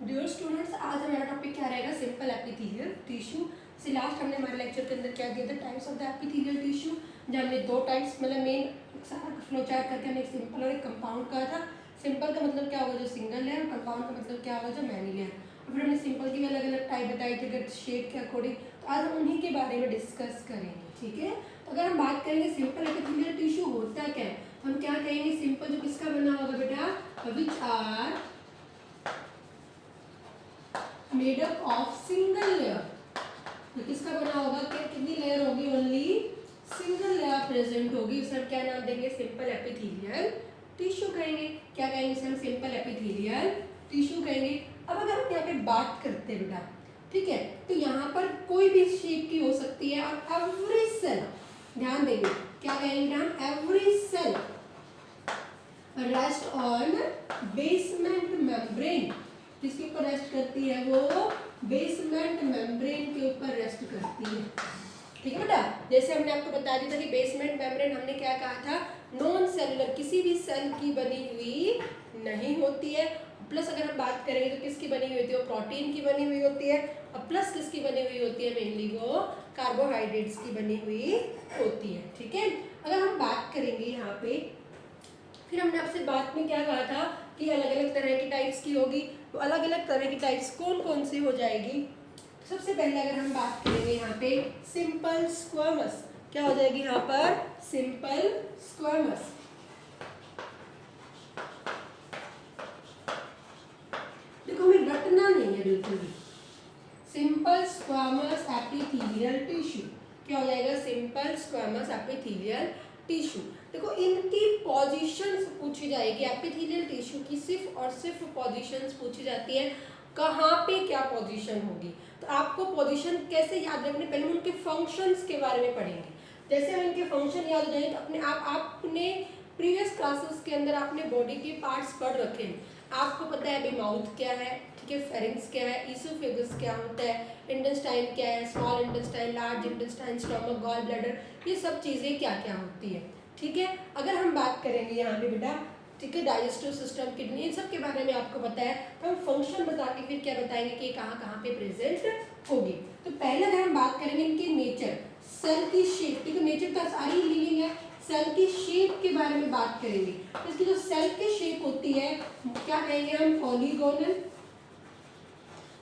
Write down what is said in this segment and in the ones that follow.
Dear students, आज हमारा topic क्या रहेगा? Simple epithelial tissue. से लास्ट हमने हमारे लेक्चर के अंदर क्या किया था? Types of the epithelial tissue, जहाँ हमने दो टाइप्स मतलब मेन सारा फ्लो चार्ट करके हमने एक सिंपल और एक कंपाउंड कहा था। सिंपल का मतलब क्या होगा? जो सिंगल लेयर, और कंपाउंड का मतलब क्या होगा? जो मैनी लेयर। और फिर हमने सिंपल की भी अलग अलग टाइप बताई थी अगर शेप के अकॉर्डिंग। तो आज हम उन्हीं के बारे में डिस्कस करेंगे, ठीक है। तो अगर हम बात करेंगे सिंपल एपिथेलियल टिश्यू होता क्या है, तो हम क्या कहेंगे? सिंपल जो किसका बना होगा बेटा? Which are made up of single layer. तो किसका बना होगा? कितनी लेयर होगी? ओनली सिंगल लेयर प्रेजेंट होगी। उसे हम क्या नाम देंगे? सिंपल एपिथेलियल टिश्यू कहेंगे। क्या कहेंगे? इसे हम सिंपल एपिथेलियल टिश्यू कहेंगे। अब अगर हम यहाँ पे बात करते हैं बेटा, ठीक है, तो यहाँ पर कोई भी शेप की हो सकती है और एवरी सेल, ध्यान देंगे, क्या कहेंगे हम? Every cell rest on basement membrane. किसके ऊपर रेस्ट करती है? वो बेसमेंट मेम्ब्रेन के ऊपर रेस्ट करती है, ठीक है बेटा। जैसे हमने आपको बता दिया था कि बेसमेंट मेम्ब्रेन हमने क्या कहा था? नॉन सेलुलर, किसी भी सेल की बनी हुई नहीं होती है। प्लस अगर हम बात करेंगे तो किसकी बनी हुई होती है? वो प्रोटीन की बनी हुई होती है। और प्लस किसकी बनी हुई होती है? मेनली वो कार्बोहाइड्रेट्स की बनी हुई होती है, ठीक है। अगर हम बात करेंगे यहाँ पे, फिर हमने आपसे बात में क्या कहा था कि अलग अलग तरह की टाइप्स की होगी। तो अलग अलग तरह की टाइप्स कौन कौन सी हो जाएगी? सबसे पहले अगर हम बात करेंगे यहाँ पे सिंपल स्क्वामस, क्या हो जाएगी यहाँ पर? Simple squamous. देखो हमें रटना नहीं है बिल्कुल भी। सिंपल स्क्वामस एपिथेलियल टिश्यू क्या हो जाएगा? Simple squamous epithelial tissue. देखो इनकी पोजीशंस पूछी जाएगी। एपिथेलियल टिश्यू की सिर्फ और सिर्फ पोजीशंस पूछी जाती है। कहाँ पे क्या पोजीशन होगी? तो आपको पोजीशन कैसे याद रखने? पहले हम उनके फंक्शंस के बारे में पढ़ेंगे। जैसे हम इनके फंक्शन याद हो जाएंगे तो अपने आप आपने प्रीवियस क्लासेस के अंदर आपने बॉडी के पार्ट्स पढ़ रखे हैं। आपको पता है अभी माउथ क्या है, ठीक है, फेरिंग्स क्या है, इसोफेगस क्या होता है, इंटेस्टाइन क्या है, small intestine, large intestine, stomach, gall bladder, ये सब चीज़ें क्या क्या होती है, ठीक है। अगर हम बात करेंगे यहाँ पे बेटा, ठीक है, डाइजेस्टिव सिस्टम, किडनी, इन सब के बारे में आपको पता है। तो हम फंक्शन बता के फिर क्या बताएंगे कि कहाँ कहाँ पे प्रेजेंट होगी। तो पहले अगर हम बात करेंगे इनके नेचर, सेल की शेप, ठीक है, नेचर तो सारी लिविंग है, सेल की शेप के बारे में बात करेंगे। तो इसकी जो सेल की शेप होती है क्या कहेंगे हम? पॉलीगोनल।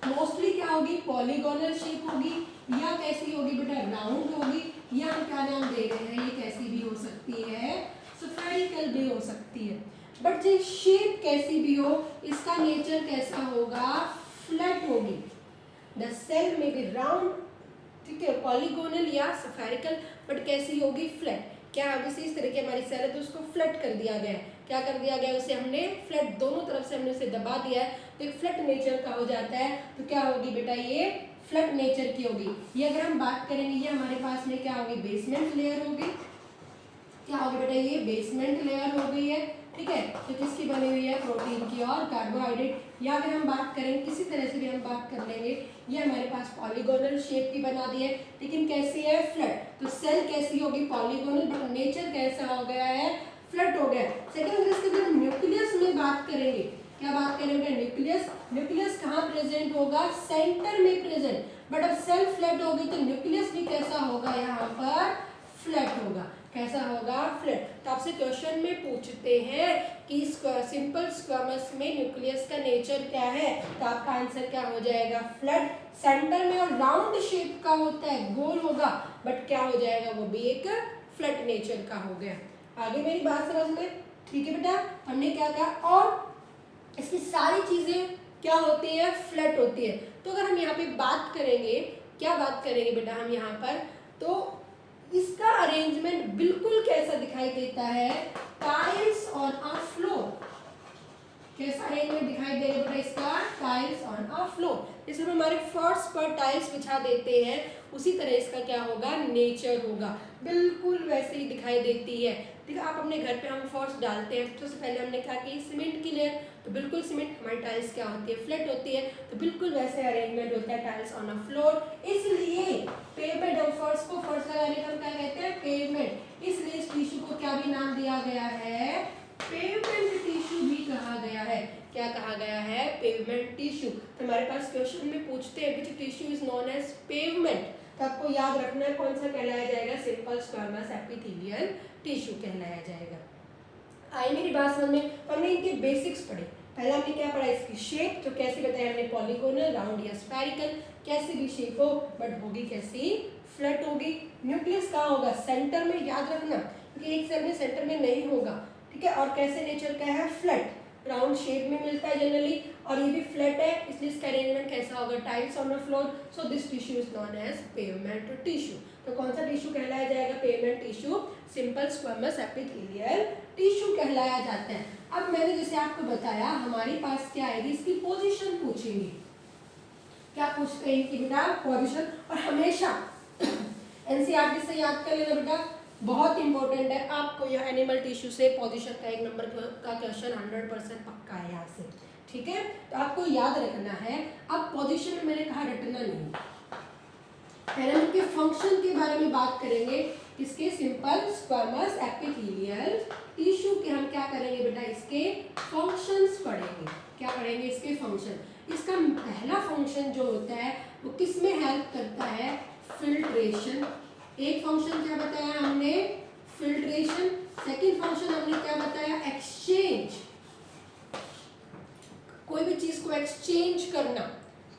मोस्टली क्या होगी? पॉलीगोनल शेप होगी, या कैसी होगी बेटा? राउंड होगी, या हम क्या नाम दे रहे हैं? ये कैसी भी हो सकती है, स्फेरिकल भी हो सकती है। बट जो शेप कैसी भी हो, इसका नेचर कैसा होगा? फ्लैट होगी। द सेल में बी राउंड, ठीक है, पॉलीगोनल या स्फेरिकल, बट कैसी होगी? फ्लैट। क्या होगी? इस तरह की हमारी सेल है तो उसको फ्लैट कर दिया गया है। क्या कर दिया गया है? उसे हमने फ्लैट, दोनों तरफ से हमने उसे दबा दिया है, तो एक फ्लैट नेचर का हो जाता है। तो क्या होगी बेटा? ये फ्लैट नेचर की होगी। ये अगर हम बात करेंगे, ये हमारे पास में क्या होगी? बेसमेंट लेयर होगी। क्या होगी बेटा? ये बेसमेंट लेयर हो गई है, ठीक है। तो किसकी बनी हुई है? प्रोटीन की और कार्बोहाइड्रेट। या अगर हम बात करें किसी तरह से भी हम बात कर लेंगे, ये हमारे पास पॉलीगोनल शेप की बना दी है, लेकिन कैसी है? फ्लैट। तो सेल कैसी होगी? पॉलीगोनल, बट नेचर कैसा हो गया है? फ्लैट हो गया। सेकंड अगर इसके अंदर न्यूक्लियस में बात करेंगे, क्या बात करेंगे? न्यूक्लियस। न्यूक्लियस कहाँ प्रेजेंट होगा? सेंटर में प्रेजेंट। बट अब सेल फ्लैट होगी तो न्यूक्लियस भी कैसा होगा? यहाँ पर फ्लैट होगा। कैसा होगा? फ्लैट। तो आपसे क्वेश्चन में पूछते हैं कि सिंपल स्क्वामस में न्यूक्लियस का नेचर क्या है, तो आपका आंसर क्या हो जाएगा? फ्लैट। सेंटर में और राउंड शेप का होता है, गोल होगा, बट क्या हो जाएगा? वो भी एक फ्लैट नेचर का हो गया। आगे मेरी बात समझ में? ठीक है बेटा, हमने क्या कहा? और इसकी सारी चीजें क्या होती है? फ्लैट होती है। तो अगर हम यहाँ पे बात करेंगे, क्या बात करेंगे बेटा हम यहाँ पर? तो इसका अरेंजमेंट बिल्कुल कैसा दिखाई देता है? Tiles on a floor. कैसा अरेंजमेंट दिखाई देगा बेटा इसका? Tiles on a floor. जैसे हम हमारे फर्श पर टाइल्स बिछा देते हैं, उसी तरह इसका क्या होगा? नेचर होगा, बिल्कुल वैसे ही दिखाई देती है। ठीक है, आप अपने घर पे हम फर्श डालते हैं, सबसे पहले हमने क्या की? सीमेंट की लेयर। तो बिल्कुल सीमेंट, हमारी टाइल्स क्या होती है? फ्लैट होती है। तो बिल्कुल वैसे अरेंजमेंट होता है टाइल्स ऑन अ फ्लोर। इसलिए पेवमेंट, हम फर्श को फर्श लगाने का हम क्या कहते हैं? पेवमेंट। इसलिए इस टिश्यू को क्या भी नाम दिया गया है? पेवमेंट टिश्यू भी कहा गया है। क्या कहा गया है, पेवमेंट टिश्यू। तो हमारे पास क्वेश्चन में पूछते हैं which tissue is known as pavement, तो आपको याद रखना है कौन सा कहलाया जाएगा, सिंपल स्क्वामस एपिथेलियल टिश्यू कहलाया जाएगा। आई मेरी बात समझ में। हमने इनके बेसिक्स पढ़े। पहला हमने क्या पढ़ा, इसकी शेप, तो कैसे बताया हमने, पॉलीगोनल, राउंड या स्फेरिकल, कैसे भी शेप हो बट होगी कैसी, फ्लैट होगी। न्यूक्लियस कहाँ होगा, सेंटर में, याद रखना क्योंकि एक सेल में सेंटर में नहीं होगा, ठीक है। और कैसे नेचर का है, फ्लैट, राउंड शेप में मिलता है जनरली, और ये भी फ्लैट है, इसलिए इसका अरेंजमेंट कैसा होगा, tiles on the floor. So this tissue is known as pavement tissue. तो कौन सा टिश्यू कहलाया जाएगा, pavement tissue, simple squamous epithelial tissue कहलाया जाता है। अब मैंने जैसे आपको बताया हमारे पास क्या आएगी, इसकी पोजीशन पूछेंगे, क्या पूछते हैं कि बेटा पोजीशन, और हमेशा एनसीईआरटी से याद कर लेना बेटा, बहुत इंपॉर्टेंट है आपको यह एनिमल टिश्यू से पोजीशन का 1 नंबर का क्वेश्चन 100% पक्का है यहाँ से, ठीक है। तो आपको याद रखना है। अब पोजीशन में मैंने कहा रटना नहीं, पहले हम इनके फंक्शन के बारे में बात करेंगे। इसके सिंपल स्क्वामस एपिथेलियल टिश्यू के हम क्या करेंगे बेटा, इसके फंक्शंस पढ़ेंगे। क्या पढ़ेंगे, इसके फंक्शन। इसका पहला फंक्शन जो होता है वो किस में हेल्प करता है, फिल्ट्रेशन। एक फंक्शन क्या बताया हमने, फिल्ट्रेशन। सेकंड फंक्शन हमने क्या बताया, एक्सचेंज, कोई भी चीज को एक्सचेंज करना,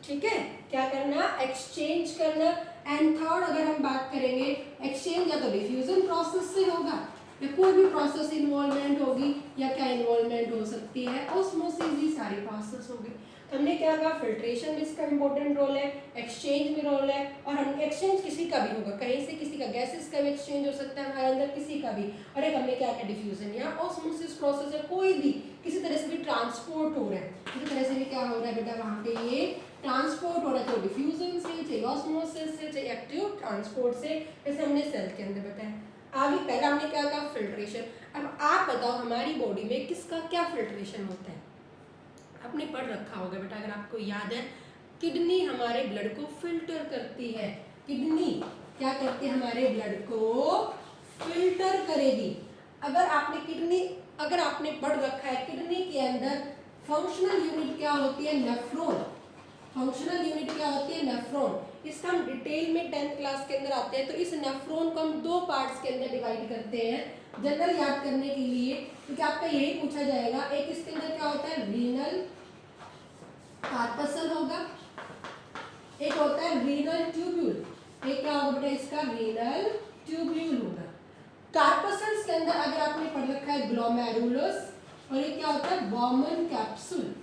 ठीक है, क्या करना, एक्सचेंज करना। एंड थर्ड अगर हम बात करेंगे, एक्सचेंज या तो डिफ्यूजन प्रोसेस से होगा या कोई भी प्रोसेस इन्वॉल्वमेंट होगी, या क्या इन्वॉल्वमेंट हो सकती है, ऑस्मोसिस, ये सारी प्रोसेस होगी। तो हमने क्या कहा, फिल्ट्रेशन में इसका इंपॉर्टेंट रोल है, एक्सचेंज में रोल है, और हम एक्सचेंज किसी का भी होगा, कहीं से किसी का, गैसेस का भी एक्सचेंज हो सकता है हमारे अंदर, किसी का भी। और एक हमने क्या किया, डिफ्यूजन या ऑस्मोसिस प्रोसेस है, कोई भी किसी तरह से भी ट्रांसपोर्ट हो रहा है, किसी तरह से भी क्या हो रहा है बेटा, वहाँ पे ये ट्रांसपोर्ट हो रहा है, चाहे डिफ्यूजन से, चाहे ऑस्मोसिस से, चाहे एक्टिव ट्रांसपोर्ट से, जैसे हमने सेल के अंदर बताया। आगे पहला हमने क्या कहा, फिल्ट्रेशन। अब आप बताओ हमारी बॉडी में किसका क्या फिल्ट्रेशन होता है, आपने पढ़ रखा होगा बेटा, अगर आपको याद है, किडनी हमारे ब्लड को फिल्टर करती है। किडनी क्या करती है, हमारे ब्लड को फिल्टर करेगी। अगर आपने पढ़ रखा है, किडनी के अंदर फंक्शनल यूनिट क्या होती है, नेफ्रॉन। फंक्शनल यूनिट क्या होती है, नेफ्रॉन। इसका हम डिटेल में 10th क्लास के अंदर आते हैं। तो इस नेफ्रॉन को हम 2 पार्ट्स के अंदर डिवाइड करते हैं जनरल याद करने के लिए, क्योंकि आपका यही पूछा जाएगा। एक इसके अंदर क्या होता है, रीनल कार्पसल होगा, एक होता है रीनल ट्यूब्यूल, एक क्या होगा बेटा, इसका रीनल ट्यूब्यूल होगा। कार्पसल्स के अंदर अगर आपने पढ़ रखा है ग्लोमेरुलस, और ये क्या होता है, बॉमन कैप्सूल।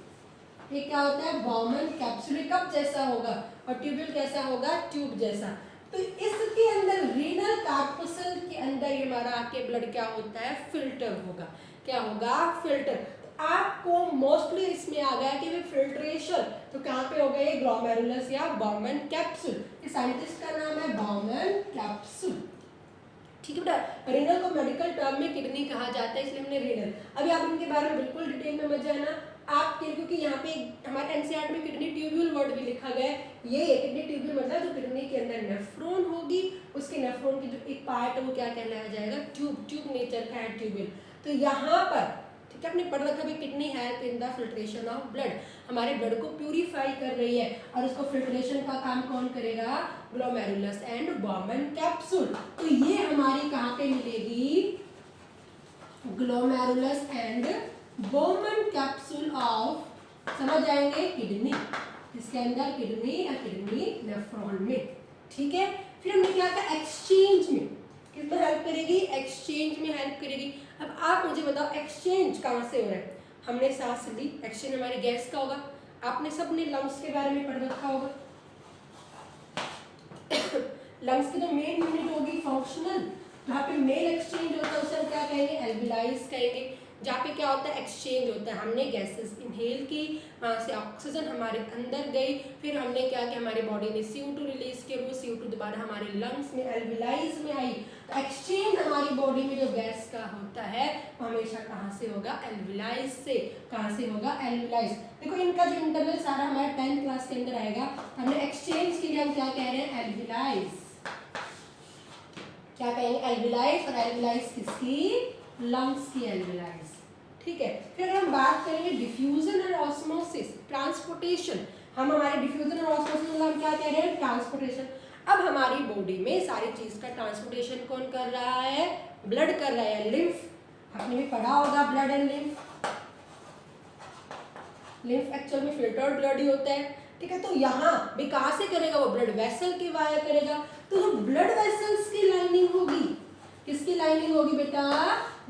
ये क्या होता है, बॉमन कैप्सूल, कप जैसा होगा, और ट्यूब्यूल कैसा होगा, ट्यूब जैसा। तो इसके अंदर रीनल कार्पसल के अंदर ये हमारा आके ब्लड क्या होता है, फिल्टर होगा। क्या होगा, फिल्टर। तो आपको मोस्टली इसमें आ गया कि फिल्ट्रेशन, तो कहाँ पे होगा ये, ग्लोमेरुलस या बॉमन कैप्सूल। इस साइंटिस्ट का नाम है बॉमन कैप्सूल, ठीक है बेटा। रीनल को मेडिकल टर्म में किडनी कहा जाता है, इसलिए हमने रीनल। अभी आप इनके बारे में बिल्कुल डिटेल में मत जाना आपके, क्योंकि यहाँ पे हमारे एनसीईआरटी में किडनी ट्यूब्यूल वर्ड भी लिखा गया है। ये किडनी ट्यूब्यूल मतलब जो किडनी के अंदर नेफ्रॉन होगी, उसके नेफ्रॉन की जो एक पार्ट है वो क्या कहलाया जाएगा, ट्यूब। ट्यूब नेचर का है ट्यूब्यूल। तो यहाँ पर ठीक है, आपने पढ़ रखा है kidney help in the filtration of blood, हमारे ब्लड को प्यूरिफाई कर रही है, और उसको फिल्ट्रेशन का काम कौन करेगा, ग्लोमेरुलस एंड बॉमन कैप्सूल। तो ये हमारी कहाँ पे मिलेगी, glomerulus and Bowman capsule of, समझ आएंगे, किडनी। इसके अंदर किडनी या किडनी नेफ्रॉन में, ठीक है। फिर हमने क्या कहा, एक्सचेंज में कितना हेल्प करेगी, एक्सचेंज में हेल्प करेगी। अब आप मुझे बताओ एक्सचेंज कहाँ से हो रहा है, हमने सांस ली, एक्सचेंज हमारे गैस का होगा। आपने सबने लंग्स के बारे में पढ़ रखा होगा। लंग्स की जो मेन यूनिट होगी फंक्शनल, जहाँ पे मेल एक्सचेंज होता है उसे हम क्या कहेंगे, एल्विलाइज कहेंगे। जहाँ पे क्या होता है, एक्सचेंज होता है, हमने गैसेस इनहेल की, वहाँ से ऑक्सीजन हमारे अंदर गई, फिर हमने क्या किया, हमारी बॉडी ने CO2 रिलीज किया, वो CO2 दोबारा हमारे लंग्स में एल्विलाइज में आई। तो एक्सचेंज हमारी बॉडी में जो गैस का होता है वो हमेशा कहाँ से होगा, एल्विलाइज से। कहाँ से होगा, एल्विलाइज। देखो इनका जो इंटरवल सारा हमारे 10th क्लास के अंदर आएगा। हमने एक्सचेंज के लिए हम क्या कह रहे हैं, एल्विलाइज। क्या कहेंगे, एल्विलाइज। और एल्विलाइज किसकी, लंग्स की एल्विलाइज, ठीक है। फिर अगर हम बात करेंगे डिफ्यूजन और ऑस्मोसिस, ट्रांसपोर्टेशन, हम हमारे डिफ्यूजन और ऑस्मोसिस मतलब हम क्या कह रहे हैं, ट्रांसपोर्टेशन। अब हमारी बॉडी में सारी चीज का ट्रांसपोर्टेशन कौन कर रहा है, ब्लड कर रहा है, लिम्फ। आपने भी पढ़ा होगा blood and lymph. Lymph actual में फिल्टर्ड ब्लड ही होता है, ठीक है। तो यहाँ भी कहाँ से करेगा, वो ब्लड वेसल के वाया करेगा। तो जो ब्लड वेसल्स की लाइनिंग होगी, किसकी लाइनिंग होगी बेटा,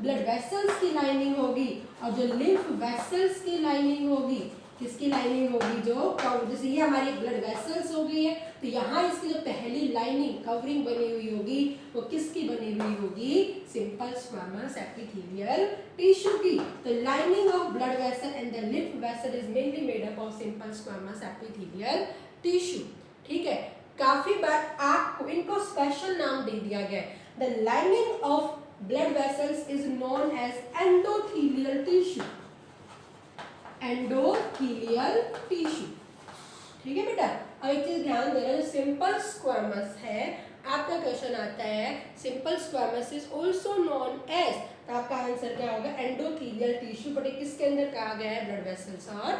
ब्लड वेसल्स की लाइनिंग होगी। और जो लिम्फ वेसल्स की लाइनिंग होगी, किसकी लाइनिंग होगी, जो जैसे ये हमारी ब्लड वेसल्स हो गई है, तो यहाँ इसकी जो पहली लाइनिंग कवरिंग बनी हुई होगी वो किसकी बनी हुई होगी, सिंपल स्क्वैमस एपिथेलियल टिश्यू की। तो lining of blood vessel and the lymph vessel is mainly made up of simple squamous epithelial tissue, ठीक है। काफी बार आपको इनको स्पेशल नाम दे दिया गया है। The lining of blood vessels is known as endothelial tissue, endothelial tissue, ठीक है बेटा। अब एक चीज ध्यान देना, जो सिंपल स्क्वैमस है, आपका क्वेश्चन आता है simple squamous is also known as, तो आपका आंसर क्या होगा, एंडोथेलियल टिश्यू। बट किसके अंदर कहा गया है, ब्लड वेसल्स और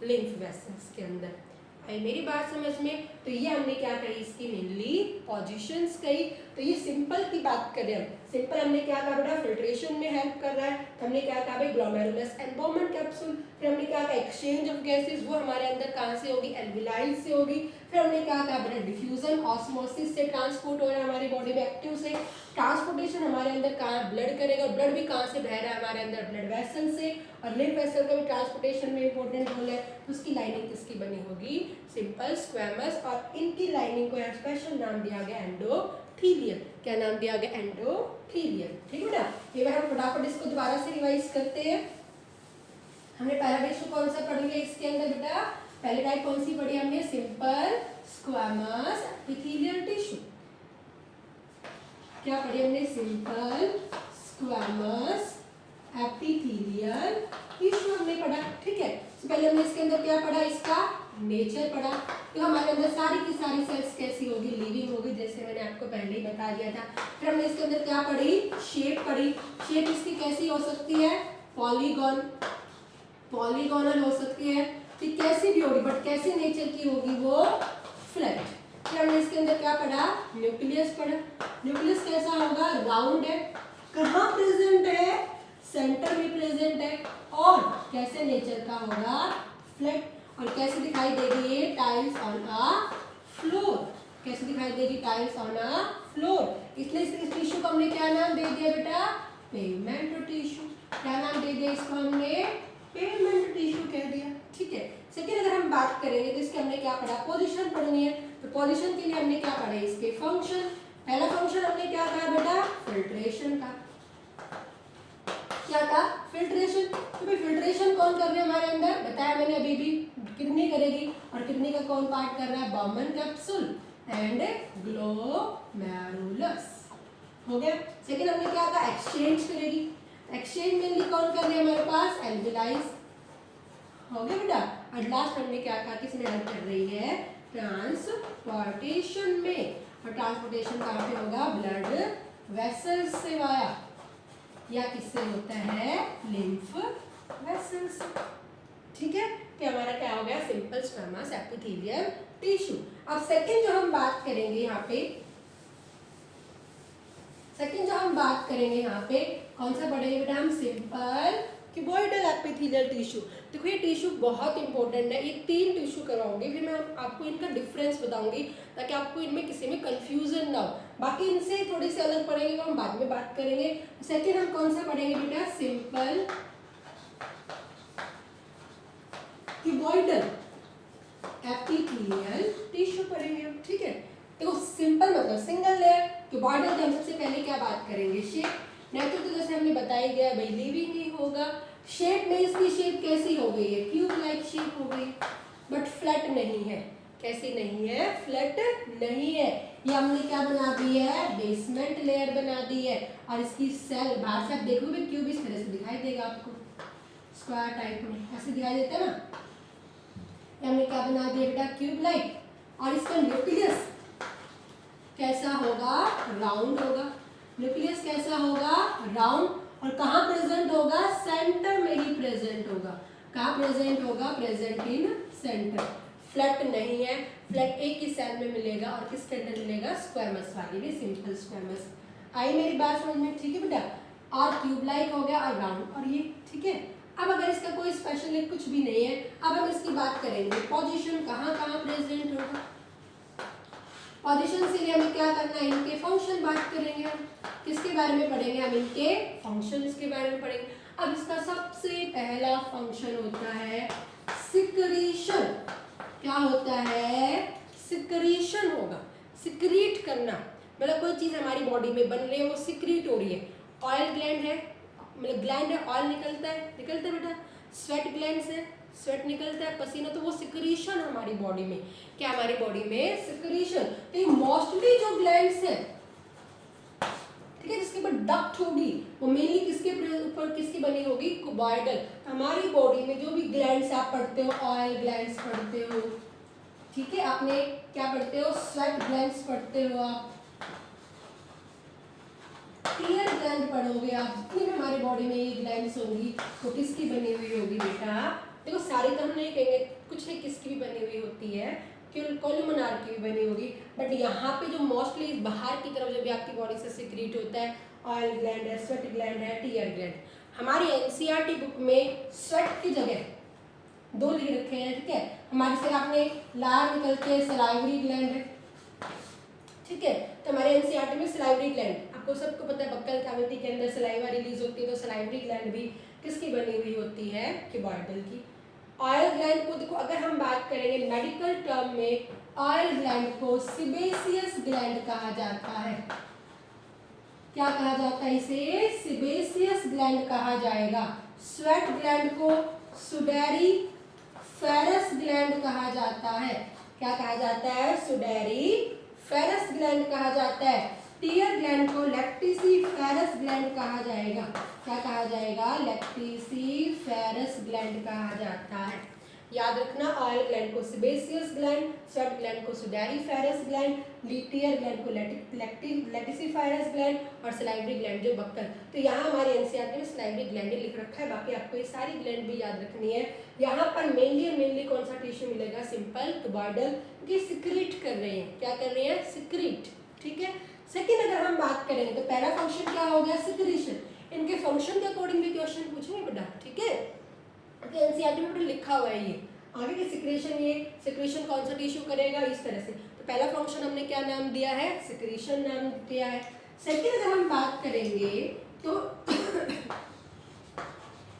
लिम्फ वेसल्स के अंदर। आई मेरी बात समझ में। तो ये हमने क्या कही, इसकी मेनली पोजीशंस कही। तो ये सिंपल की बात करें हम, सिंपल हमने क्या कहा बेटा, फिल्ट्रेशन में हेल्प कर रहा है। तो हमने क्या कहा भाई, ग्लोमेरुलस एनबोमेंट कैप्सूल। फिर हमने क्या कहा, एक्सचेंज ऑफ गैसेस, वो हमारे अंदर कहाँ से होगी, एल्विलाई से होगी। फिर हमने क्या कहा बेटा, डिफ्यूजन ऑस्मोसिस से ट्रांसपोर्ट हो रहा है हमारी बॉडी में, एक्टिव से। ट्रांसपोर्टेशन हमारे अंदर कहाँ, ब्लड करेगा, और ब्लड भी कहाँ से बह रहा है हमारे अंदर, ब्लड वेसल से। और लिम्फ वेसल का भी ट्रांसपोर्टेशन में इंपॉर्टेंट रोल है। तो उसकी लाइनिंग किसकी बनी होगी, सिंपल स्क्वैमस। और इनकी लाइनिंग को यहाँ स्पेशल नाम दिया गया एंडोथेलियल। क्या नाम दिया गया, एंडोथेलियल, ठीक है बेटा। ये बार हम फटाफट इसको दोबारा से रिवाइज करते हैं। हमने पहला टिश्यू कौन सा पढ़ लिया इसके अंदर बेटा, पहले टाइप कौन सी पढ़ी हमने, सिंपल स्क्वैमस एपिथेलियल टिश्यू। क्या पढ़ी हमने, सिंपल स्क्वैमस एपिथेलियल टिश्यू हमने पढ़ा, ठीक है। तो पहले हमने इसके अंदर क्या पढ़ा, इसका नेचर पढ़ा। तो हमारे अंदर सारी की सारी सेल्स कैसी होगी, लिविंग होगी, जैसे मैंने आपको पहले ही बता दिया था। फिर हमने इसके अंदर क्या पढ़ी, शेप पढ़ी। शेप इसकी कैसी हो सकती है, पॉलीगोनल हो सकती है, ठीक, कैसी भी होगी, बट कैसे नेचर की होगी, वो फ्लैट। फिर हमने इसके अंदर क्या पढ़ा, न्यूक्लियस पढ़ा। न्यूक्लियस कैसा होगा, राउंड है, कहाँ प्रेजेंट है, सेंटर में प्रेजेंट है, और कैसे नेचर का होगा, फ्लैट। और कैसे दिखाई देगी ये, टाइल्स ऑन अ फ्लोर। कैसे दिखाई देगी, टाइल्स ऑन अ फ्लोर। इसलिए इस टिश्यू को हमने क्या नाम दे दिया बेटा, पेवमेंट टिश्यू। क्या नाम दे दिया इसको हमने, पेवमेंट टिश्यू कह दिया, ठीक है। सेकेंड अगर हम बात करेंगे तो इसके हमने क्या पढ़ा, पोजीशन पढ़नी है। तो पोजीशन के लिए हमने क्या पढ़ा, इसके फंक्शन। पहला फंक्शन हमने क्या कहा बेटा, फिल्ट्रेशन का। क्या था, फिल्ट्रेशन। तो भाई फिल्ट्रेशन कौन कर रहे हैं हमारे अंदर, बताया मैंने अभी भी, किडनी करेगी। और किडनी का कौन पार्ट कर रहा है, बर्मन कैप्सूल एंड ग्लोमेरुलस, हो गया। सेकंड हमने क्या कहा, एक्सचेंज करेगी। एक्सचेंज मेनली कौन कर रहे हैं हमारे पास, एल्विलाइज, हो गया बेटा। और लास्ट हमने क्या कहा, किसमें हेल्प कर रही है, ट्रांसपोर्टेशन में। और ट्रांसपोर्टेशन कहाँ पे होगा, ब्लड वेसल्स से वाया, या किससे होता है, लिम्फ वेसल्स, ठीक है। कि हमारा क्या हो गया, सिंपल स्क्वैमस एपिथेलियल टिश्यू। अब सेकंड जो हम बात करेंगे यहाँ पे, कौन सा पढ़ेंगे बेटा हम, सिंपल क्यूबॉइडल एपिथेलियल टिश्यू। देखो ये टिश्यू बहुत इंपॉर्टेंट है, ये 3 टिश्यू करवाऊंगी, फिर मैं आपको इनका डिफरेंस बताऊंगी ताकि आपको इनमें किसी में कंफ्यूजन ना हो। बाकी इनसे थोड़ी सी अलग पढ़ेंगे, वो हम बाद में बात करेंगे। सेकेंड हम कौन सा पढ़ेंगे बेटा, सिंपल क्यूबॉइडल एपिथेलियल टिश्यू पढ़ेंगे हम, ठीक है। तो सिंपल मतलब सिंगल लेयर, क्यूबॉइडल की हम सबसे पहले क्या बात करेंगे, शेप। नेचर तो जैसे हमने बताया गया भाई लिविंग ही होगा। शेप में इसकी शेप कैसी हो गई है, ट्यूब लाइक शेप हो गई, बट फ्लैट नहीं है। कैसी नहीं है, फ्लैट नहीं है। ये हमने क्या बना दी है, बेसमेंट लेयर बना दी है। और इसकी सेल बाहर से आप देखोगे क्यूब इस तरह से दिखाई देगा आपको, स्क्वायर टाइप में ऐसे दिखाई देता है ना। हमने क्या बना दिया बेटा, क्यूब लाइक। और इसका न्यूक्लियस कैसा होगा, राउंड होगा। न्यूक्लियस कैसा होगा, राउंड। और कहाँ प्रेजेंट होगा, सेंटर में ही प्रेजेंट होगा। कहाँ प्रेजेंट होगा, प्रेजेंट इन सेंटर। फ्लैट नहीं है, फ्लैट एक ही सेल में मिलेगा और किसके अंदर मिलेगा, स्क्वायमस वाली भी, सिंपल स्क्वायमस। आई मेरी बात समझ में, ठीक है बेटा। और ट्यूब लाइक हो गया और राउंड, और ये ठीक है। अब अगर इसका कोई स्पेशल कुछ भी नहीं है, अब हम इसकी बात करेंगे पोजीशन कहाँ कहाँ प्रेजेंट होगा। पोजीशन से लिए हमें क्या करना है, इनके फंक्शन बात करेंगे हम। किसके बारे में पढ़ेंगे हम, इनके फंक्शंस के बारे में पढ़ेंगे। अब इसका सबसे पहला फंक्शन होता है सिक्रीशन। क्या होता है, सिक्रीशन होगा, सिक्रीट करना, मतलब कोई चीज हमारी बॉडी में बन रही है, वो सिक्रीट हो रही है। ऑयल ग्लैंड है, मतलब ग्लैंड है, ऑयल निकलता है बेटा। स्वेट ग्लैंड से स्वेट निकलता है, पसीना, तो वो सिक्रीशन हमारी बॉडी में, क्या हमारी बॉडी में सिक्रीशन। तो मोस्टली जो ग्लैंड्स है, ठीक है, जिसके ऊपर डक्ट होगी, वो मेनली किसके ऊपर किसकी बनी होगी, क्यूबॉइडल। हमारी बॉडी में जो भी ग्लैंड्स आप पढ़ते हो, ऑयल ग्लैंड्स पढ़ते हो, ठीक है, आपने क्या पढ़ते हो, स्वेट ग्लैंड्स पढ़ते हो, आप टीयर ग्लैंड पढ़ोगे आप। जितनी भी हमारी बॉडी में ये ग्लैंड्स होंगी वो किसकी बनी हुई होगी बेटा, देखो सारी तो हम नहीं कहेंगे, कुछ नहीं किसकी भी बनी हुई होती है, कोलुमनार की भी बनी होगी, बट यहाँ पे जो मोस्टली बाहर की तरफ जब भी आपकी बॉडी से सिक्रीट होता है, ऑयल ग्लैंड है, स्वेट ग्लैंड है, टीयर ग्लैंड। हमारी एनसीईआरटी बुक में स्वेट की जगह 2 लिख रखे हैं, ठीक है। हमारे से आपने लार निकलते हैं, सलाइवरी ग्लैंड है, ठीक है। तो हमारे एनसीईआरटी में सलाइवरी ग्लैंड, आपको सबको पता है बक्कल कैविटी के अंदर सलाइवा रिलीज होती है, तो सलाइवरी ग्लैंड भी किसकी बनी हुई होती है, क्यूबॉइडल की। ऑयल ग्लैंड को देखो, अगर हम बात करेंगे मेडिकल टर्म में, ऑयल ग्लैंड को सिबेसियस ग्लैंड कहा जाता है। क्या कहा जाता है इसे, सिबेसियस ग्लैंड कहा जाएगा। स्वेट ग्लैंड को सुडेरी फेरस ग्लैंड कहा जाता है। क्या कहा जाता है, सुडेरी फेरस ग्लैंड कहा जाता है। टीयर ग्लैंड को लैक्टिसिफेरस ग्लैंड कहा जाएगा। क्या कहा जाएगा, लैक्टिसिफेरस ग्लैंड कहा जाता है। याद रखना, ऑयल ग्लैंड को सिबेसियस ग्लैंड, स्वेट ग्लैंड को सुडेरिफेरस ग्लैंड, टीयर ग्लैंड को लैक्टिसिफेरस ग्लैंड और सलाइवरी ग्लैंड जो बक्कल। तो यहाँ हमारे एनसीईआरटी में सलाइवरी ग्लैंड लिख रखा है, बाकी आपको ये सारी ग्लैंड भी याद रखनी है। यहाँ पर मेनली कौन सा टिश्यू मिलेगा, सिंपल क्यूबॉइडल, क्योंकि सिक्रीट कर रहे हैं। क्या कर रहे हैं, सिक्रीट, ठीक है। सेकेंड अगर हम बात करेंगे तो पहला फंक्शन क्या हो गया, सिक्रीशन। इनके फंक्शन के अकॉर्डिंग भी क्वेश्चन पूछेंगे बेटा, ठीक है। तो एनसीईआरटी में लिखा हुआ है ये आगे की सिक्रीशन, ये सिक्रीशन कौन सा टिश्यू करेगा, इस तरह से। तो पहला फंक्शन हमने क्या नाम दिया है, सिक्रीशन नाम दिया है। सेकेंड अगर हम बात करेंगे तो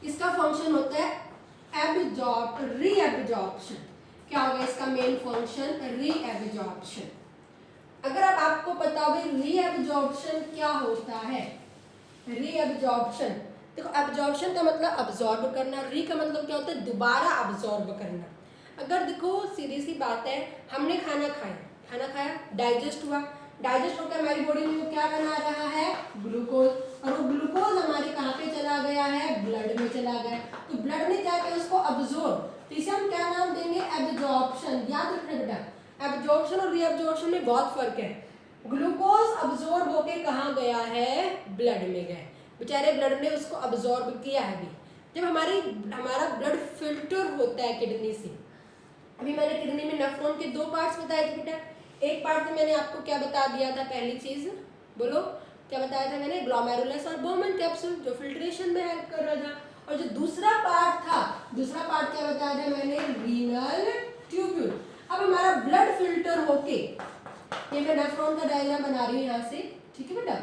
इसका फंक्शन होता है रीएब्जॉर्प्शन। क्या होगा इसका मेन फंक्शन, रीएब्जॉर्प्शन। अगर अब आपको पता हो रीएब्जॉर्प्शन क्या होता है, रीएब्जॉर्प्शन देखो, एब्जॉर्प्शन का मतलब अब्जॉर्ब करना, री का मतलब क्या होता है, दोबारा अब्जॉर्ब करना। अगर देखो सीधी सी बात है, हमने खाना खाया, डाइजेस्ट हुआ, डाइजेस्ट होकर हमारी बॉडी में वो क्या बना रहा है, ग्लूकोज, और वो ग्लूकोज हमारे कहाँ पे चला गया है, ब्लड में चला गया। तो ब्लड ने क्या किया, उसको अब्जॉर्ब, तो इसे हम क्या नाम देंगे, एब्जॉर्प्शन। याद रखना बेटा, एब्जॉर्प्शन और रीअब्जॉर्प्शन में बहुत फर्क है। ग्लूकोज अब्जॉर्ब होके कहाँ गया है, ब्लड में गया, बेचारे ब्लड ने उसको अब्जॉर्ब किया है भी। जब हमारा ब्लड फिल्टर होता है किडनी से, अभी मैंने किडनी में नेफ्रॉन के 2 पार्ट्स बताए थे बेटा। एक पार्ट में मैंने आपको क्या बता दिया था, पहली चीज बोलो क्या बताया था मैंने, ग्लोमेरुलस और बोमन कैप्सूल जो फिल्ट्रेशन में हेल्प कर रहा था। और जो दूसरा पार्ट था, दूसरा पार्ट क्या बताया था मैंने, रीनल ट्यूब्यूल। अब हमारा ब्लड फिल्टर होके, ये मैं नेफ्रॉन का डायग्राम बना रही हूँ यहाँ से, ठीक है बेटा,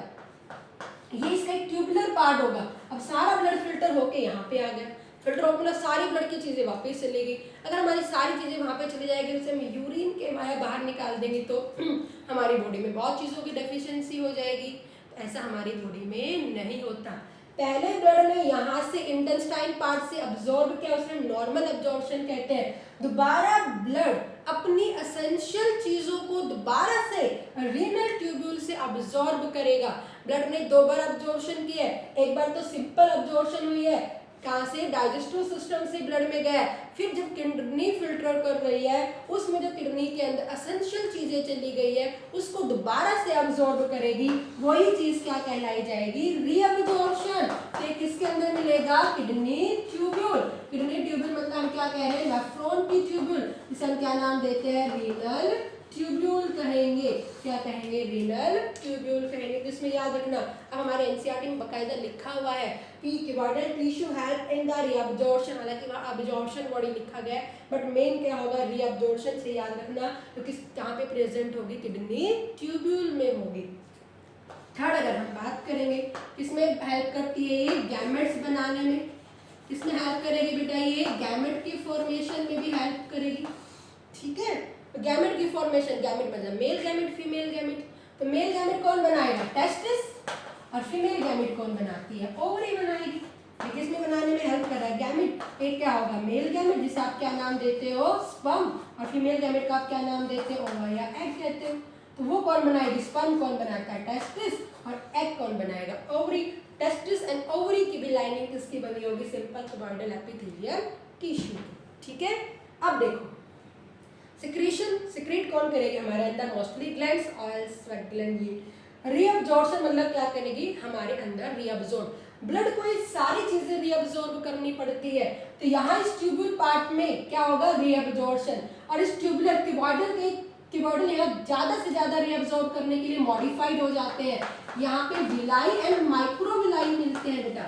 ये इसका एक ट्यूबुलर पार्ट होगा। अब सारा ब्लड फिल्टर होके यहाँ पे आ गया, फिल्टर होकर मतलब सारी ब्लड की चीजें वापस चली गई। अगर हमारी सारी चीजें वहाँ पे चली जाएगी, उसे हम यूरिन के माया बाहर निकाल देंगे तो हमारी बॉडी में बहुत चीजों की डेफिशिएंसी हो जाएगी। तो ऐसा हमारी बॉडी में नहीं होता। पहले ब्लड ने यहाँ से इंटेस्टाइन पार्ट से अब्जॉर्ब किया, उसे नॉर्मल अब्जॉर्प्शन कहते हैं। दोबारा ब्लड अपनी एसेंशियल चीजों को दोबारा से रीनल ट्यूब्यूल से अब्जॉर्ब करेगा। ब्लड ने 2 बार अब्जॉर्प्शन किया है, एक बार तो सिंपल अब्जॉर्प्शन हुई है, कहाँ से, डाइजेस्टिव सिस्टम से ब्लड में गया, फिर जब किडनी फिल्टर कर रही है उसमें जो किडनी के अंदर एसेंशियल चीजें चली गई है उसको दोबारा से अब्सॉर्ब करेगी, वही चीज क्या कहलाई जाएगी, रीअब्जॉर्प्शन। तो किसके अंदर मिलेगा, किडनी ट्यूब्यूल। किडनी ट्यूब्यूल मतलब हम क्या कह रहे हैं, नेफ्रॉन की ट्यूब्यूल, इसे हम क्या नाम देते हैं, रीनल ट्यूब्यूल कहेंगे। क्या कहेंगे, रीनल ट्यूब्यूल कहेंगे। तो इसमें याद रखना, अब हमारे एनसीईआरटी में बकायदा लिखा हुआ है कि cuboidal tissue help in the reabsorption, हालांकि वहाँ अब्जॉर्प्शन वर्ड लिखा गया है बट मेन क्या होगा, रीअब्जॉर्प्शन से याद रखना, तो किस कहाँ पे प्रेजेंट होगी, किडनी ट्यूब्यूल में होगी। थर्ड अगर हम बात करेंगे, किसमें हेल्प करती है ये, गैमेट्स बनाने में। किसमें हेल्प करेगी बेटा, ये गैमेट की फॉर्मेशन में भी हेल्प करेगी। ठीक है, तो गैमेट की फॉर्मेशन, गैमेट मतलब मेल गैमेट, फीमेल गैमेट। तो मेल गैमेट कौन बनाएगा, टेस्टिस, और फीमेल गैमेट कौन बनाती है, ओवरी बनाएगी। किसमें बनाने में हेल्प कर रहा है, गैमेट। एक क्या होगा, मेल गैमेट जिसे आप क्या नाम देते हो, स्पर्म, और फीमेल गैमेट का आप क्या नाम देते हो, ओवा या एग कहते हो। तो वो कौन बनाएगी, स्पर्म कौन बनाता है, टेस्टिस, और एग कौन बनाएगा, ओवरी। टेस्टिस एंड ओवरी की भी लाइनिंग किसकी बनी होगी, सिंपल क्यूबॉइडल एपिथेलियल टिश्यू। ठीक है, अब देखो सिक्रीशन, सिक्रीट कौन करेगी हमारे अंदर, mostly glands, oil, sweat gland. ये रीअब्जॉर्प्शन मतलब क्या करेगी, हमारे अंदर रीअब्जॉर्ब, ब्लड को ये सारी चीजें रीअब्जॉर्ब करनी पड़ती है। तो यहाँ इस ट्यूब्यूल पार्ट में क्या होगा, रीअब्जॉर्प्शन, और इस ट्यूबुलर क्यूबॉइडल यहाँ ज्यादा से ज्यादा रीअब्जॉर्ब करने के लिए मॉडिफाइड हो जाते हैं। यहाँ पे विलाई एंड माइक्रोविलाई मिलते हैं बेटा,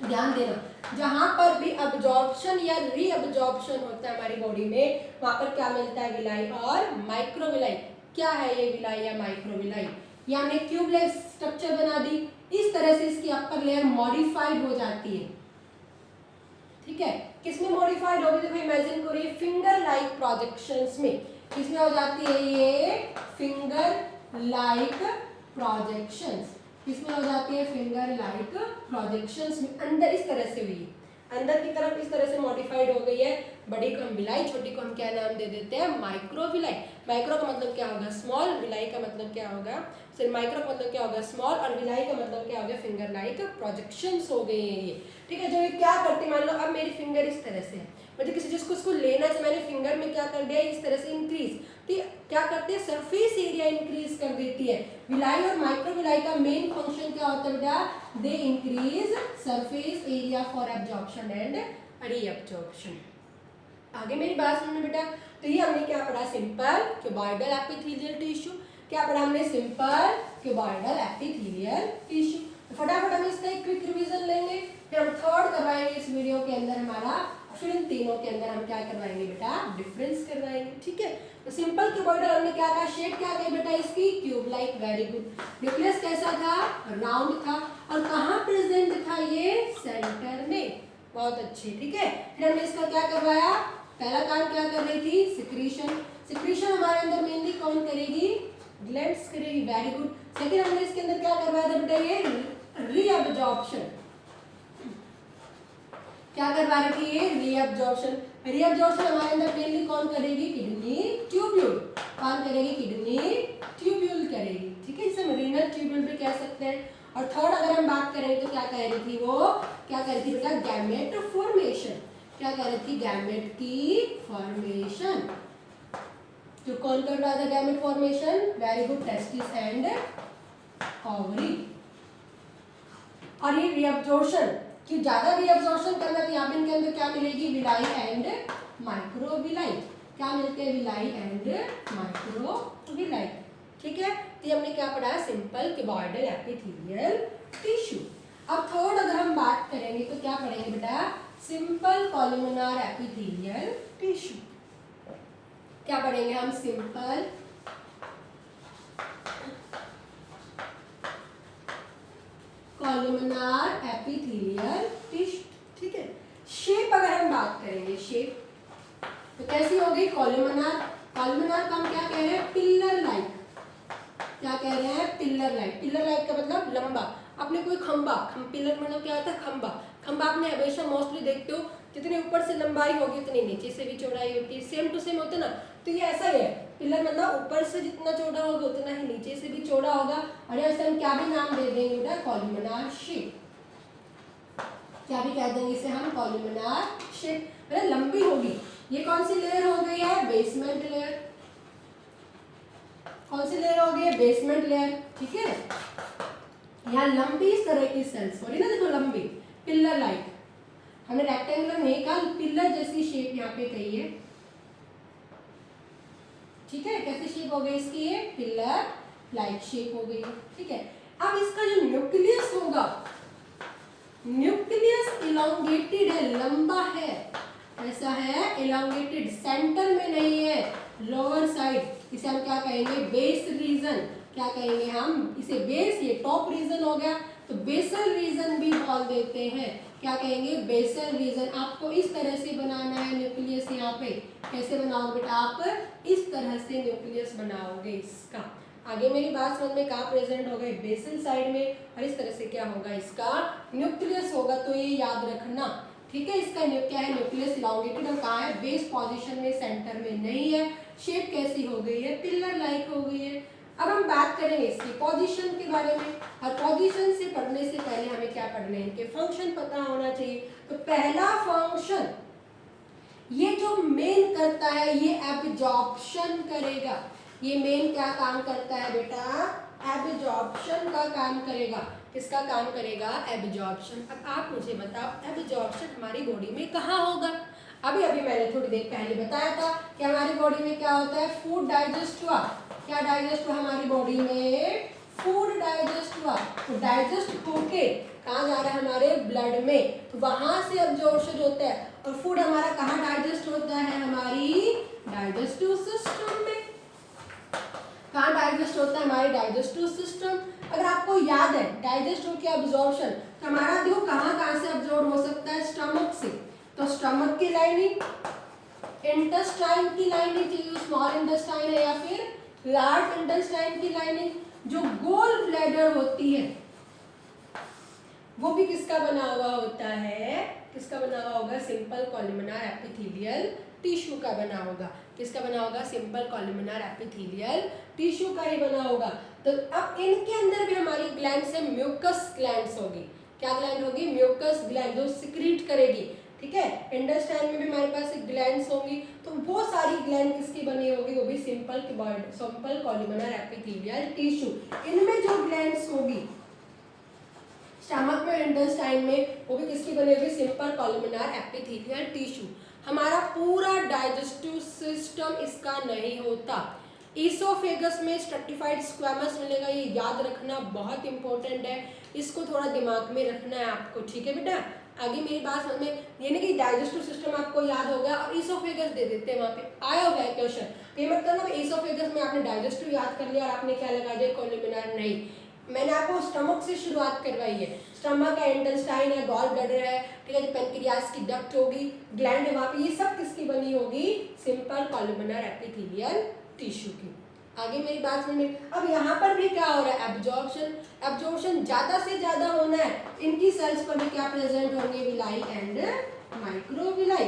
ध्यान देना, जहां पर भी अब्जॉर्प्शन या रीअब्जॉर्प्शन होता है हमारी बॉडी में, वहां पर क्या मिलता है, विलाई और माइक्रोविलाई। क्या है ये विलाई या माइक्रोविलाई, ये हमने ट्यूबलेस स्ट्रक्चर बना दी, इस तरह से इसकी अपर लेयर मॉडिफाइड हो जाती है। ठीक है, किसमें मॉडिफाइड होगी, देखो इमेजिन करिए फिंगर लाइक प्रोजेक्शंस में, किसमें हो जाती है ये, फिंगर लाइक प्रोजेक्शंस, किसमें हो जाती है, फिंगर लाइक प्रोजेक्शंस में, अंदर इस तरह से हुई, अंदर की तरफ इस तरह से मॉडिफाइड हो गई है। बड़ी को हम विलाई, छोटी को हम क्या नाम दे देते हैं, माइक्रोविलाई। माइक्रो का मतलब क्या होगा, स्मॉल, विलाई का मतलब क्या होगा, सिर्फ माइक्रो का मतलब क्या होगा, स्मॉल, और विलाई का मतलब क्या होगा, फिंगर लाइक प्रोजेक्शंस हो गए हैं ये। ठीक है, जो ये क्या करती, मान लो अब मेरी फिंगर इस तरह से है, मुझे किसी चीज को उसको लेना है, मैंने फिंगर में क्या कर दिया, इस तरह से इंक्रीज, तो क्या करते हैं, सरफेस एरिया इंक्रीज कर देती है। विलाई और माइक्रोविलाई का मेन फंक्शन क्या होता है बेटा, they increase surface area for absorption and reabsorption. आगे मेरी बात सुनना बेटा, तो ये हमने क्या पढ़ा, सिंपल क्यूबॉइडल एपिथेलियल टिश्यू। क्या पढ़ा हमने, सिंपल क्यूबॉइडल एपिथेलियल टिश्यू। तो फटाफट हम इसका एक क्विक रिवीजन लेंगे, फिर हम थर्ड करवाएंगे इस वीडियो के अंदर हमारा, फिर इन तीनों के अंदर हम क्या करवाएंगे बेटा, डिफरेंस करवाएंगे। ठीक है, तो सिंपल क्यूबॉइडल हमने क्या कहा, शेप क्या कही बेटा इसकी, tube like, very good. Nucleus कैसा था, राउंड था, और कहाँ प्रेजेंट था ये, सेंटर में, बहुत अच्छे। ठीक है, फिर हमने इसका क्या करवाया, पहला काम क्या कर रही थी, सिक्रीशन। सिक्रीशन हमारे अंदर मेनली कौन करेगी, ग्लैंड्स करेगी, वेरी गुड। सेकंड हमने इसके अंदर क्या करवाया था बेटा, ये रीअब्जॉर्प्शन, क्या करवा रही थी ये, रीअब्जॉर्प्शन। रीअब्जॉर्प्शन हमारे अंदर मेनली कौन करेगी, किडनी ट्यूब्यूल, कौन करेगी, किडनी ट्यूब्यूल करेगी। ठीक है, इसे हम रीनल ट्यूब्यूल भी कह सकते हैं। और थर्ड अगर हम बात करें तो क्या कह रही थी वो, क्या कह रही थी बेटा, गैमेट फॉर्मेशन। क्या कह रही थी, गैमेट की फॉर्मेशन। तो कौन कर रहा था gamete formation, very good, testis and ovary. और ये रीअब्जॉर्प्शन, कि ज्यादा रीअब्जॉर्प्शन करना तो यहाँ पे इनके अंदर क्या मिलेगी, विलाई एंड माइक्रोविलाई। क्या मिलते हैं, विलाई एंड माइक्रोविलाई। ठीक है, तो हमने क्या पढ़ा, सिंपल क्यूबॉइडल एपिथेलियल टिश्यू। अब थर्ड अगर हम बात करेंगे तो क्या पढ़ेंगे बेटा, सिंपल कॉलमनार एपिथेलियल टिश्यू। क्या पढ़ेंगे हम, सिंपल कॉलमनार एपिथेलियल टिश्यू। ठीक है, शेप अगर हम बात करेंगे, शेप तो कैसी होगी, कॉलमनार। कॉलमनार का हम क्या कह रहे हैं, पिलर लाइक। क्या कह रहे हैं, पिलर लाइक। पिलर लाइक का मतलब लंबा। आपने कोई खंबा, पिलर मतलब क्या होता है, खंबा। खंबा आपने हमेशा मोस्टली देखते हो, जितनी ऊपर से लंबाई होगी उतनी नीचे से भी चौड़ाई होती है, सेम टू सेम होता है ना। तो ये ऐसा ही है, पिलर मतलब ऊपर से जितना चौड़ा होगा उतना ही नीचे से भी चौड़ा होगा। और ऐसे हम क्या भी नाम दे देंगे बेटा, कॉलमनार शेप। क्या भी कह देंगे इसे हम, कॉलमनार शेप, मतलब लंबी होगी। ये कौन सी लेयर हो गई है, बेसमेंट लेयर। कौन सी लेयर हो गई है, बेसमेंट लेयर, ठीक है। यहाँ लंबी इस तरह की सेल्स हो रही ना, देखो लंबी, पिलर लाइक। हमने रेक्टेंगुलर नहीं कहा, पिलर जैसी शेप यहाँ पे कही है, ठीक है। कैसी शेप हो गई इसकी, ये पिलर लाइक शेप हो गई, ठीक है। अब इसका जो न्यूक्लियस होगा, न्यूक्लियस इलोंगेटेड है, लंबा है, ऐसा है इलोंगेटेड, सेंटर में नहीं है, लोअर साइड। इसे हम क्या कहेंगे, बेस रीजन। क्या कहेंगे हम इसे, बेस, ये टॉप रीजन हो गया, तो बेसल रीजन भी बोल देते हैं। क्या कहेंगे, बेसल रीजन। आपको इस तरह से बनाना है न्यूक्लियस, यहाँ पे कैसे बनाओगे बेटा, आप इस तरह से न्यूक्लियस बनाओगे इसका। आगे मेरी बात समझ में, कहाँ प्रेजेंट होगा, बेसल साइड में, और इस तरह से क्या होगा, इसका न्यूक्लियस होगा। तो ये याद रखना, ठीक है। इसका क्या है, न्यूक्लियस इलॉन्गेटेड, और कहाँ है, बेस पोजीशन में, सेंटर में नहीं है। शेप कैसी हो गई है, पिलर लाइक हो गई है। अब हम बात करेंगे इसकी पोजीशन के बारे में, और पोजीशन से पढ़ने से पहले हमें क्या पढ़ना है, इनके फंक्शन पता होना चाहिए। तो पहला फंक्शन, ये जो मेन करता है, ये एब्जॉर्प्शन करेगा। ये मेन क्या काम करता है बेटा, एब्जॉर्प्शन का काम करेगा। किसका काम करेगा, एब्जॉर्प्शन। अब आप मुझे बताओ, एब्जॉर्प्शन हमारी बॉडी में कहाँ होगा। अभी अभी मैंने थोड़ी देर पहले बताया था कि हमारी बॉडी में क्या होता है, फूड डाइजेस्ट हुआ। क्या डाइजेस्ट हुआ हमारी बॉडी में, फूड डाइजेस्ट हुआ। तो डाइजेस्ट होके कहाँ जा रहा है, हमारे ब्लड में, तो वहां से एब्जॉर्प्शन होता है। और फूड हमारा कहाँ डाइजेस्ट होता है, हमारी डाइजेस्टिव सिस्टम में। कहाँ डाइजेस्ट होता है, हमारे डाइजेस्टिव सिस्टम। अगर आपको याद है डाइजेस्ट हो के एब्जॉर्प्शन, तो हमारा देखो कहाँ से एब्जॉर्ब हो सकता है, स्टमक से। तो स्टमक की लाइनिंग, इंटेस्टाइन की लाइनिंग, जो स्मॉल इंटेस्टाइन है या फिर लार्ज इंटेस्टाइन की लाइनिंग, जो गोल ब्लैडर होती है, वो भी किसका बना हुआ होता है, किसका बना हुआ होगा, सिंपल कॉलमनार एपिथेलियल टिश्यू का बना होगा। किसका बना होगा, सिंपल कॉलमनार एपिथेलियल टिश्यू का ही बना होगा। तो अब इनके अंदर भी हमारी ग्लैंड्स है, म्यूकस ग्लैंड्स होगी। क्या ग्लैंड होगी, म्यूकस ग्लैंड, जो सिक्रीट करेगी, ठीक है। इंटेस्टाइन में भी हमारे पास ग्लैंड्स होंगी। तो वो सारी ग्लैंड किसकी बनी होगी, वो भी सिंपल कॉलमनार एपिथेलियल टिश्यू। इनमें जो ग्लैंड्स होगी स्टमक में, इंटेस्टाइन में, वो भी किसकी बनी होगी, सिंपल कॉलमनार एपिथेलियल टिश्यू। हमारा पूरा डाइजेस्टिव सिस्टम इसका नहीं होता। ईसोफेगस में स्ट्रैटिफाइड स्क्वैमस मिलेगा, ये याद रखना बहुत इंपॉर्टेंट है। इसको थोड़ा दिमाग में रखना है आपको, ठीक है बेटा। आगे मेरी बात समझ में, यानी कि डाइजेस्टिव सिस्टम आपको याद हो गया, और ईसोफेगस दे देते हैं वहाँ पे, आया हुआ है क्वेश्चन। ये मत करना ईसोफेगस में आपने डाइजेस्टिव याद कर लिया और आपने क्या लगा दिया, कॉलमनार। नहीं, मैंने आपको स्टमक से शुरुआत करवाई है। स्टमक है, इंटेस्टाइन है, गॉल ब्लैडर है, ठीक है, पेनक्रियास की डक्ट होगी, ग्लैंड है वहाँ पे, ये सब किसकी बनी होगी, सिंपल कॉलमनार एपिथेलियल टिश्यू की। आगे मेरी बात सुनिए। अब यहाँ पर भी क्या हो रहा है, एब्जॉर्प्शन। एब्जॉर्प्शन ज्यादा से ज्यादा होना है, इनकी सेल्स पर भी क्या प्रेजेंट होंगे, विलाई एंड माइक्रोविलाई।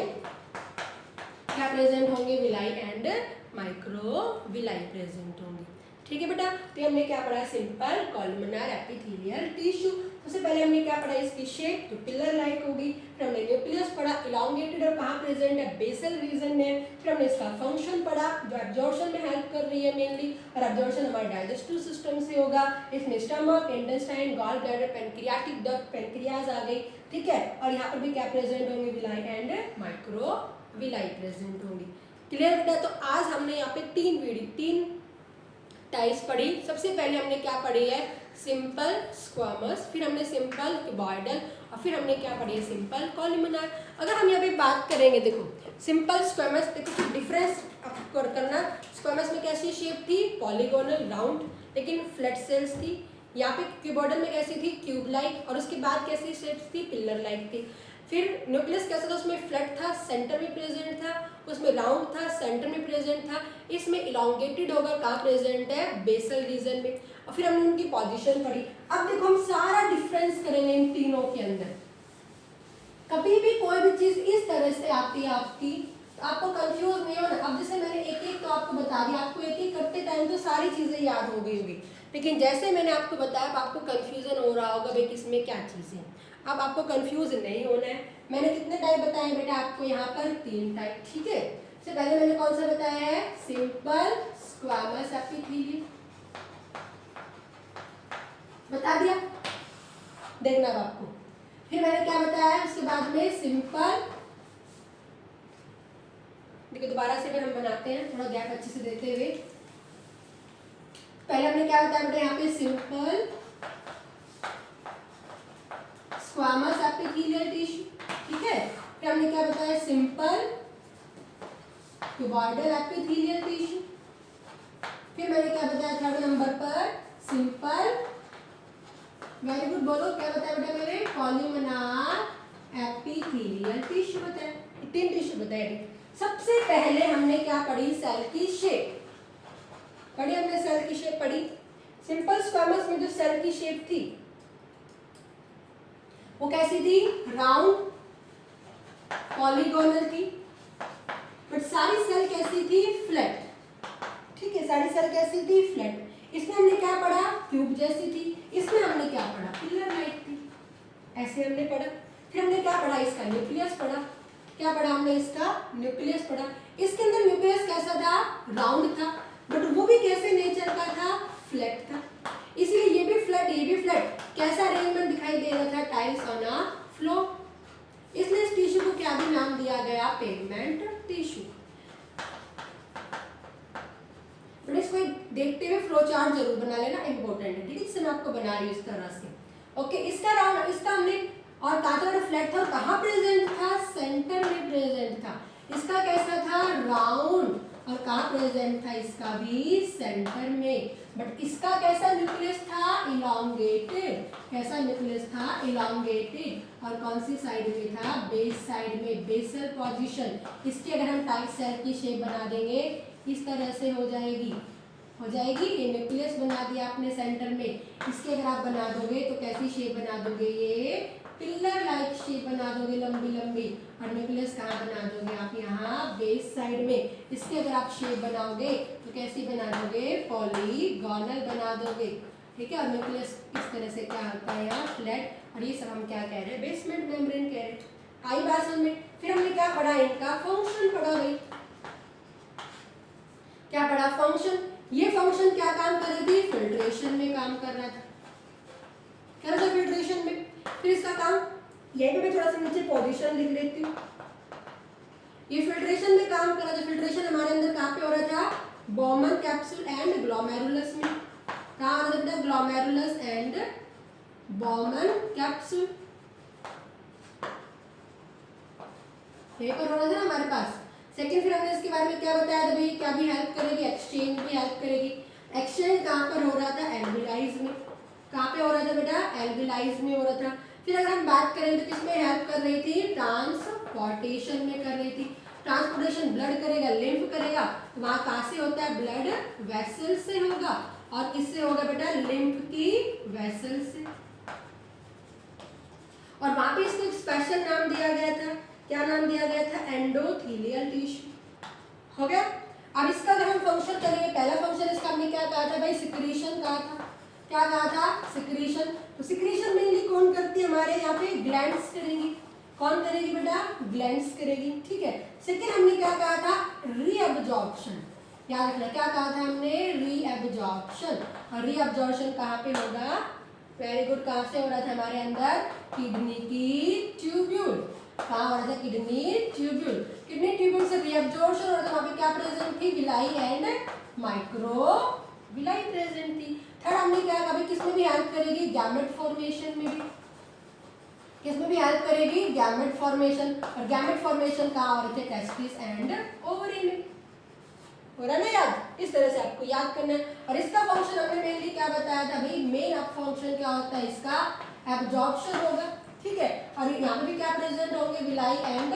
क्या प्रेजेंट होंगे, विलाई एंड माइक्रोविलाई प्रेजेंट होंगे, ठीक है बेटा। तो हमने क्या पढ़ा, सिंपल कॉलमनार एपिथेलियल टिश्यू। सबसे पहले हमने क्या पढ़ा, इसकी शेप, तो पिलर लाइक होगी। फिर हमने न्यूक्लियस पढ़ा, इलॉन्गेटेड, और कहाँ प्रेजेंट है, बेसल रीजन में। फिर हमने इसका फंक्शन पढ़ा, जो एब्जॉर्प्शन में हेल्प कर रही है मेनली, और एब्जॉर्प्शन हमारे डाइजेस्टिव सिस्टम से होगा। इसमें stomach, intestine, gall bladder, pancreatic duct, pancreas आ गई, ठीक है। और यहाँ पर भी क्या प्रेजेंट होंगे, विलाई एंड माइक्रोविलाई प्रेजेंट होंगी। क्लियर बेटा। तो आज हमने यहाँ पे तीन टाइप्स पढ़ी। सबसे पहले हमने क्या पढ़ी है, सिंपल स्क्वामस, फिर हमने सिंपल क्यूबॉइडल, और फिर हमने क्या पढ़ी है, सिंपल कॉलमनार। अगर हम यहाँ पे बात करेंगे, देखो सिंपल स्क्वामस, देखो डिफरेंस आपको करना। स्क्वामस में कैसी शेप थी, पॉलीगोनल राउंड, लेकिन फ्लैट सेल्स थी। यहाँ पे क्यूबॉइडल में कैसी थी, क्यूब लाइक, और उसके बाद कैसी शेप्स थी, पिलर लाइक थी। फिर न्यूक्लियस कैसा था, उसमें फ्लैट था, सेंटर में प्रेजेंट था, उसमें राउंड था, सेंटर में प्रेजेंट था। इसमें इलॉन्गेटेड होगा, कहाँ प्रेजेंट है, बेसल रीजन में। और फिर हमने उनकी पोजीशन पढ़ी। अब देखो हम सारा डिफरेंस करेंगे इन तीनों के अंदर। कभी भी कोई भी चीज इस तरह से आती है आपकी, तो आपको कंफ्यूज नहीं होना। अब जैसे मैंने एक एक तो आपको बता दिया, आपको एक एक करते टाइम तो सारी चीजें याद हो गई होगी, लेकिन जैसे मैंने आपको बताया आपको कंफ्यूजन हो रहा होगा भाई किसमें क्या चीजें। अब आपको कंफ्यूज नहीं होना है। मैंने कितने टाइप बताए बेटा आपको यहाँ पर? 3 टाइप, ठीक है। सबसे पहले मैंने कौन सा बताया है? सिंपल स्क्वामस एपिथेलियम, बता दिया, देखना अब आपको। फिर मैंने क्या बताया उसके बाद में? सिंपल, देखो दोबारा से फिर हम बनाते हैं थोड़ा गैप अच्छे से देते हुए। पहले हमने क्या बताया बेटा यहाँ पे? सिंपल स्क्वामस एपिथेलियल टिश्यू, ठीक है। फिर हमने क्या बताया? Simple cuboidal epithelial tissue. फिर मैंने क्या बताया थर्ड नंबर पर? सिंपल, वेरी गुड, बोलो क्या बताया बेटा मैंने? कॉलमनार एपिथेलियल टिश्यू बताया। 3 टिश्यू बताए। सबसे पहले हमने क्या पढ़ी? सेल की शेप पढ़ी हमने, सेल की शेप पढ़ी। सिंपल स्क्वामस में जो सेल की शेप थी वो कैसी थी? राउंड पॉलीगोनल थी। बट सारी सेल कैसी थी? फ्लैट, ठीक है, सारी सेल कैसी थी? फ्लैट। इसमें हमने क्या पढ़ा? क्यूब जैसी थी। इसमें हमने क्या पढ़ा? पिलर लाइक थी, ऐसे हमने पढ़ा। फिर हमने क्या पढ़ा? इसका न्यूक्लियस पढ़ा। क्या पढ़ा हमने? इसका न्यूक्लियस पढ़ा। इसके अंदर न्यूक्लियस कैसा था? राउंड था, बट वो भी कैसे नेचर का था? फ्लैट था। इसलिए ये भी फ्लैट, ये भी फ्लैट। कैसा अरेंजमेंट दिखाई दे रहा था? Tiles on a floor. इसलिए इस टिश्यू को क्या भी नाम दिया गया? पेगमेंट टिश्यू। बट इसको देखते हुए फ्लो चार्ट जरूर बना लेना, इंपॉर्टेंट है, ठीक है। जिससे मैं आपको बना रही हूँ इस तरह से। ओके, इसका राउंड, इसका हमने, और कहा फ्लैट था, कहाँ प्रेजेंट था? सेंटर में प्रेजेंट था। इसका कैसा था? राउंड, और कहाँ प्रेजेंट था? इसका भी सेंटर में। बट इसका कैसा न्यूक्लियस था? इलॉन्गेटेड। कैसा न्यूक्लियस था? इलॉन्गेटेड। और कौन सी साइड में था? बेस साइड में, बेसल पोजीशन। इसकी अगर हम टाइट सेल की शेप बना देंगे इस तरह से हो जाएगी, हो जाएगी। ये न्यूक्लियस बना दिया आपने सेंटर में। इसके अगर आप बना दोगे तो कैसी शेप बना दोगे? ये पिलर लाइक शेप बना दोगे, लंबी लंबी। और न्यूक्लियस कहाँ बना दोगे आप? यहाँ बेस साइड में। इसकी अगर आप शेप बनाओगे तो कैसी बना दोगे? पॉलीगोनल बना दोगे, ठीक है। और न्यूक्लियस इस तरह से क्या होता है? यहाँ फ्लैट। और ये सब हम क्या कह रहे हैं? बेसमेंट मेम्ब्रेन कह रहे हैं। आई बात समझ में? फिर हमने क्या पढ़ा? इनका फंक्शन पढ़ा भाई। क्या पढ़ा? फंक्शन। ये फंक्शन क्या काम कर रही थी? फिल्ट्रेशन में काम कर रहा था, क्या था? फिल्ट्रेशन में। फिर इसका काम, यहीं पे मैं थोड़ा सा नीचे पोजीशन लिख लेती हूँ। ये फिल्ट्रेशन में काम कर रहा था। फिल्ट्रेशन हमारे अंदर कहाँ पे हो रहा था? बॉमन कैप्सूल एंड ग्लोमेरुलस में। कहाँ हो रहा था? ग्लोमेरुलस एंड बॉमन कैप्सूल, यहीं पर हो रहा था ना हमारे पास। सेकेंड, फिर हमने इसके बारे में क्या बताया था भाई? क्या भी हेल्प करेगी? एक्सचेंज भी हेल्प करेगी। एक्सचेंज कहाँ पर हो रहा था? एल्विलाइज में। कहाँ पे हो रहा था बेटा? एल्विलाइज में हो रहा था। फिर अगर हम बात करें तो किसमें हेल्प कर रही थी? ट्रांसपोर्टेशन में कर रही थी। ट्रांसपोर्टेशन ब्लड करेगा, लिम्फ करेगा, तो वहाँ कहाँ से होता है? ब्लड वेसल से होगा। और किससे होगा बेटा? लिम्फ की वेसल से। और वहाँ पे इसको एक स्पेशल नाम दिया गया था। क्या नाम दिया गया था? Endothelial tissue. हो गया। अब इसका अगर हम फंक्शन करेंगे, पहला फंक्शन इसका हमने क्या कहा था भाई? सिक्रीशन कहा था। क्या कहा था? सिक्रीशन। तो सिक्रीशन मेनली कौन करती है? हमारे यहाँ पे ग्लैंड्स करेंगी। कौन करेगी बेटा? ग्लैंड्स करेगी, ठीक है। सेकेंड हमने क्या कहा था? रीअब्जॉर्प्शन। याद रखना, क्या कहा था हमने? रीअब्जॉर्प्शन। और रीअब्जॉर्प्शन कहाँ पे होगा? वेरी गुड, कहाँ से हो रहा था हमारे अंदर? किडनी की ट्यूब्यूल। कहाँ हो रहा था? Kidney tubule. किडनी ट्यूब्यूल से रीअब्जॉर्प्शन हो रहा था। वहाँ पे क्या प्रेजेंट थी? Villi and micro villi present थी। थर्ड हमने क्या कहा? किसमें भी हेल्प करेगी? गैमेट फॉर्मेशन में भी। किसमें भी हेल्प करेगी? Gamete formation. और गैमेट फॉर्मेशन कहाँ हो रहे थे? टेस्टिस एंड ओवरी में। हो रहा ना याद? इस तरह से आपको याद करना है। और इसका फंक्शन हमने मेनली क्या बताया था भाई? मेन अब फंक्शन क्या होता है इसका? एब्जॉर्प्शन होगा, ठीक है। और यहाँ पे भी क्या प्रेजेंट होंगे? Villi and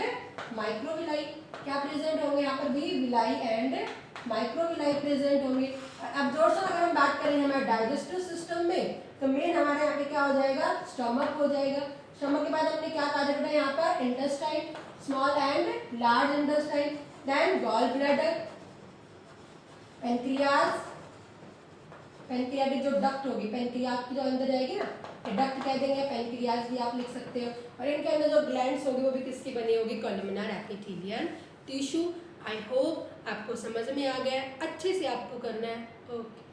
microvilli. क्या प्रेजेंट होंगे यहाँ पर भी? विलाई एंड माइक्रोविलाई प्रेजेंट होंगे। एब्जॉर्प्शन अगर हम बात करें हमारे डाइजेस्टिव सिस्टम में, तो मेन हमारे यहाँ पे क्या हो जाएगा? स्टमक हो जाएगा। स्टमक के बाद हमने क्या कहा था यहाँ पर? Intestine, small and large intestine, then gall bladder, pancreas, pancreatic जो डक्ट होगी, पेनक्रियाज की जो अंदर जाएगी ना, डक्ट कह देंगे, पैनक्रियाज भी आप लिख सकते हो। और इनके अंदर जो ग्लैंड्स होगी वो भी किसकी बनी होगी, कोलुमिनर एपिथेलियल टिश्यू। आई होप आपको समझ में आ गया, अच्छे से आपको करना है। ओके।